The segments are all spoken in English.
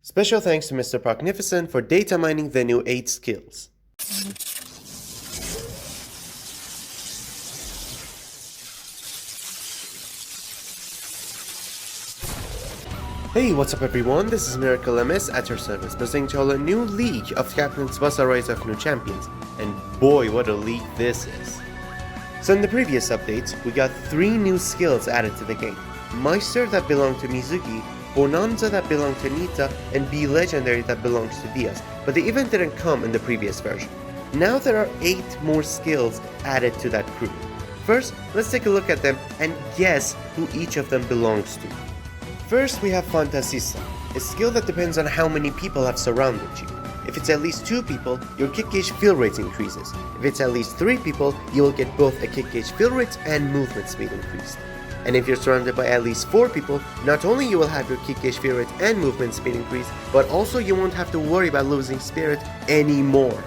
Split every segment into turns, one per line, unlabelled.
Special thanks to Mr. Prognificent for data mining the new 8 skills. Hey, what's up everyone, this is Miracle MS at your service, presenting to all a new league of Captain Tsubasa Rise of New Champions, and boy what a league this is. So in the previous updates, we got 3 new skills added to the game. Meister that belonged to Mizuki, Bonanza that belonged to Nita, and Be Legendary that belongs to Diaz, but the event didn't come in the previous version. Now there are 8 more skills added to that crew. First, let's take a look at them and guess who each of them belongs to. First we have Fantasista, a skill that depends on how many people have surrounded you. If it's at least 2 people, your kick gauge fill rate increases. If it's at least 3 people, you will get both a kick gauge fill rate and movement speed increased. And if you're surrounded by at least 4 people, not only you will have your kick gauge fill rate and movement speed increased, but also you won't have to worry about losing spirit anymore.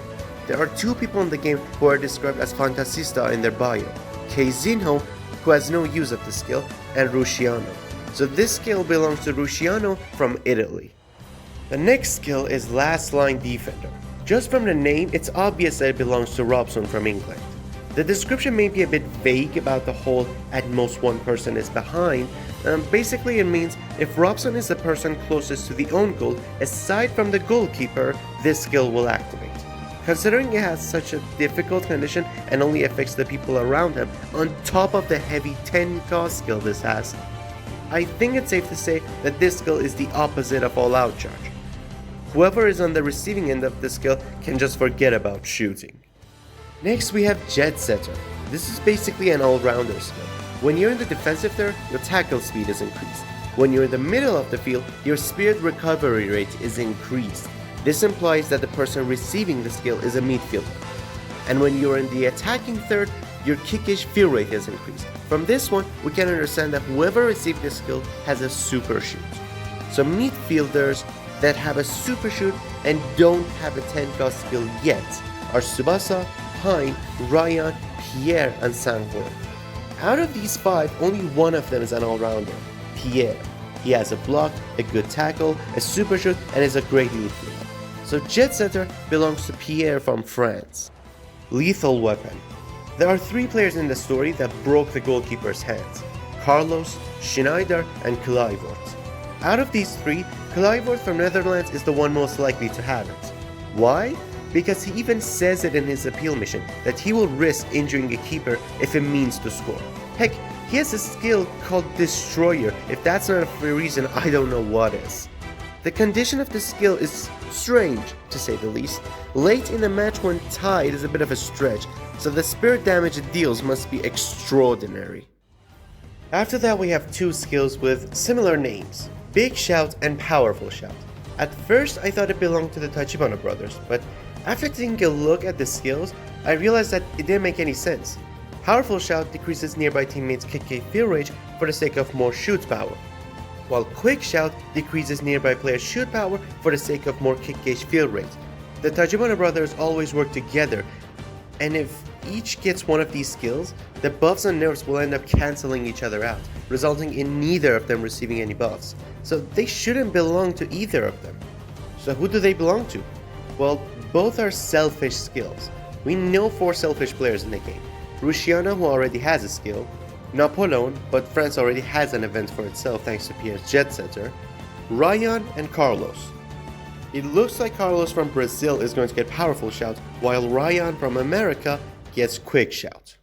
There are 2 people in the game who are described as Fantasista in their bio, Keizinho, who has no use of the skill, and Rusciano. So this skill belongs to Rusciano from Italy. The next skill is Last Line Defender. Just from the name, it's obvious that it belongs to Robson from England. The description may be a bit vague about the whole "at most one person is behind." Basically it means if Robson is the person closest to the own goal, aside from the goalkeeper, this skill will activate. Considering it has such a difficult condition and only affects the people around him, on top of the heavy 10 cost skill this has, I think it's safe to say that this skill is the opposite of all out charge. Whoever is on the receiving end of this skill can just forget about shooting. Next we have Jet Setter. This is basically an all-rounder skill. When you're in the defensive third, your tackle speed is increased. When you're in the middle of the field, your spirit recovery rate is increased. This implies that the person receiving the skill is a midfielder. And when you're in the attacking third, your kick gauge fill rate is increased. From this one, we can understand that whoever received this skill has a super shoot. So midfielders that have a super shoot and don't have a 10 cost skill yet are Tsubasa, Hein, Ryan, Pierre, and Sangor. Out of these 5, only one of them is an all-rounder, Pierre. He has a block, a good tackle, a super shoot, and is a great midfielder. So Jet Setter belongs to Pierre from France. Lethal Weapon. There are 3 players in the story that broke the goalkeeper's hands: Carlos, Schneider, and Kluivert. Out of these 3, Kluivert from Netherlands is the one most likely to have it. Why? Because he even says it in his appeal mission that he will risk injuring a keeper if it means to score. Heck, he has a skill called Destroyer. If that's not a free reason, I don't know what is. The condition of this skill is strange, to say the least. Late in a match when tied is a bit of a stretch, so the spirit damage it deals must be extraordinary. After that we have 2 skills with similar names, Big Shout and Powerful Shout. At first I thought it belonged to the Tachibana brothers, but after taking a look at the skills, I realized that it didn't make any sense. Powerful Shout decreases nearby teammates' kick gauge fill rate for the sake of more shoot power, while Quick Shout decreases nearby players' shoot power for the sake of more kick gauge fill rate. The Tachibana brothers always work together, and if each gets one of these skills, the buffs and nerfs will end up cancelling each other out, resulting in neither of them receiving any buffs. So they shouldn't belong to either of them. So who do they belong to? Well, both are selfish skills. We know 4 selfish players in the game. Rusciano, who already has a skill, Napoleon, but France already has an event for itself thanks to Pierre's Jet Setter, Ryan, and Carlos. It looks like Carlos from Brazil is going to get Powerful Shout, while Ryan from America gets Quick Shout.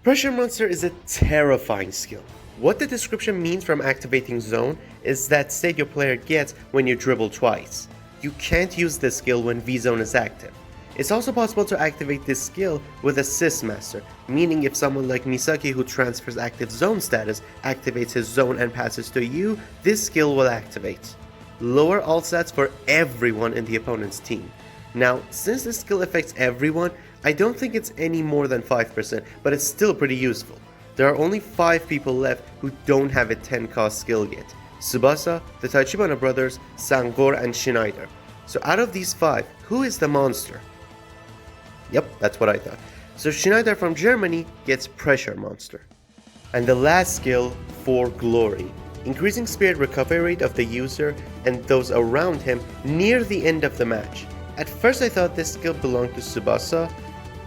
Pressure Monster is a terrifying skill. What the description means from activating Zone is that state your player gets when you dribble twice. You can't use this skill when V-Zone is active. It's also possible to activate this skill with Assist Master, meaning if someone like Misaki who transfers active zone status activates his zone and passes to you, this skill will activate. Lower all stats for everyone in the opponent's team. Now, since this skill affects everyone, I don't think it's any more than 5%, but it's still pretty useful. There are only 5 people left who don't have a 10 cost skill yet: Tsubasa, the Tachibana brothers, Sangor, and Schneider. So out of these 5, who is the monster? Yep, that's what I thought. So Schneider from Germany gets Pressure Monster. And the last skill, for Glory. increasing spirit recovery rate of the user and those around him near the end of the match. At first I thought this skill belonged to Tsubasa,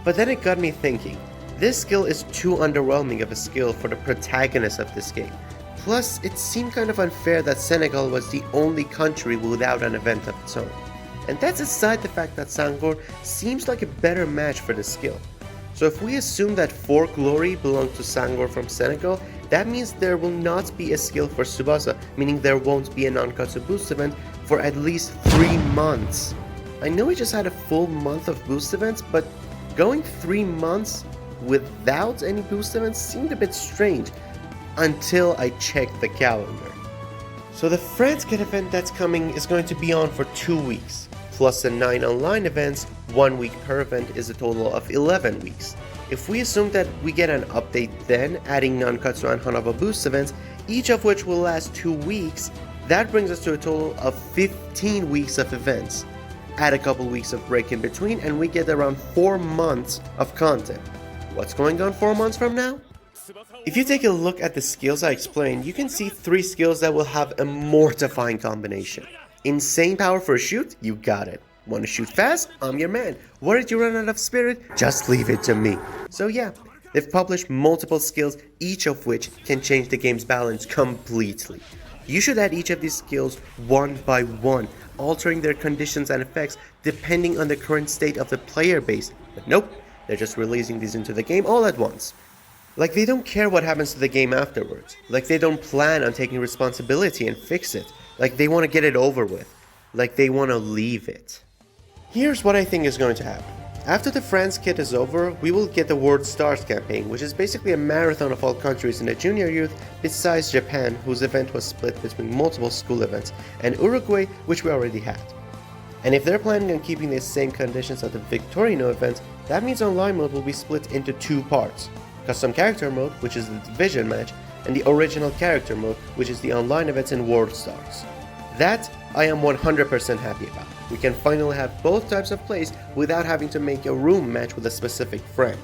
but then it got me thinking. This skill is too underwhelming of a skill for the protagonist of this game. Plus, it seemed kind of unfair that Senegal was the only country without an event of its own. And that's aside the fact that Sangor seems like a better match for the skill. So if we assume that 4 Glory belongs to Sangor from Senegal, that means there will not be a skill for Tsubasa, meaning there won't be a Nankatsu boost event for at least 3 months. I know we just had a full month of boost events, but going 3 months without any boost events seemed a bit strange until I checked the calendar. So the France Kit event that's coming is going to be on for 2 weeks, plus the 9 online events, 1 week per event is a total of 11 weeks. If we assume that we get an update then, adding Nankatsu and Hanaba boost events, each of which will last 2 weeks, that brings us to a total of 15 weeks of events. Add a couple weeks of break in between and we get around 4 months of content. What's going on 4 months from now? If you take a look at the skills I explained, you can see 3 skills that will have a mortifying combination. Insane power for a shoot? You got it. Want to shoot fast? I'm your man. Worried you run out of spirit? Just leave it to me. So yeah, they've published multiple skills, each of which can change the game's balance completely. You should add each of these skills one by one, altering their conditions and effects depending on the current state of the player base. But nope, they're just releasing these into the game all at once. Like they don't care what happens to the game afterwards. Like they don't plan on taking responsibility and fix it. Like they want to get it over with. Like they want to leave it. Here's what I think is going to happen. After the France Kit is over, we will get the World Stars campaign, which is basically a marathon of all countries in the junior youth besides Japan, whose event was split between multiple school events, and Uruguay, which we already had. And if they're planning on keeping the same conditions of the Victorino events, that means online mode will be split into 2 parts. Custom character mode, which is the division match, and the original character mode, which is the online events in World Stars. That I am 100% happy about. We can finally have both types of plays without having to make a room match with a specific friend.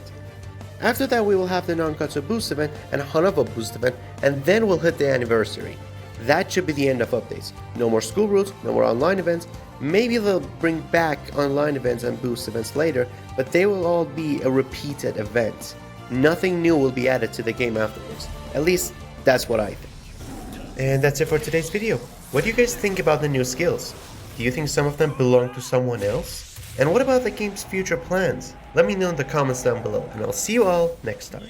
After that we will have the Nankatsu boost event and Hanaba boost event, and then we'll hit the anniversary. That should be the end of updates. No more school routes, no more online events. Maybe they'll bring back online events and boost events later, but they will all be a repeated event. Nothing new will be added to the game afterwards. At least, that's what I think. And that's it for today's video. What do you guys think about the new skills? Do you think some of them belong to someone else? And what about the game's future plans? Let me know in the comments down below, and I'll see you all next time.